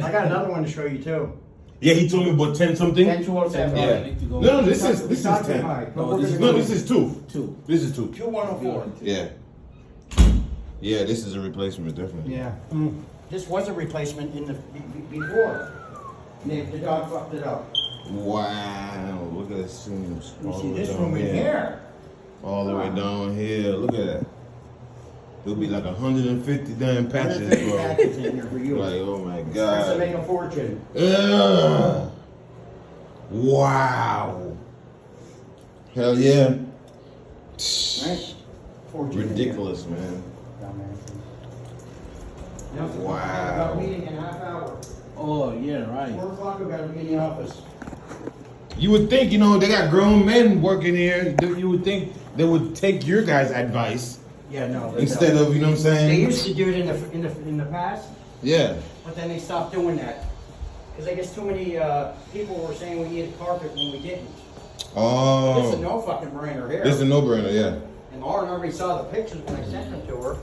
I got another one to show you too. Yeah, he told me about 10 something. 10,207. Yeah. No, this is 10. No, This is 2. 2. This is 2. 2104. Yeah. Yeah, this is a replacement, definitely. Yeah. This was a replacement in the before. The dog fucked it up. Wow, look at this seam. You see this room in here? All the way down here. Look at that. There'll be like 150 damn patches, 150 bro. patches in here for you. Like, oh my Starts to god. make a fortune. Ugh. Wow. Hell yeah. Right? Fortune. Ridiculous, man. Wow. Got a meeting in a half hour. Oh, yeah, right. 4 o'clock, we gotta be in the office. You would think, you know, they got grown men working here. You would think they would take your guys' advice Yeah, no. they instead don't. of, you know what I'm They saying? used to do it in the past, Yeah. but then they stopped doing that. Because I guess too many people were saying we needed carpet when we didn't. This is Oh. no fucking brainer here. This is a no-brainer, yeah. And Lauren already saw the pictures when I sent them to her.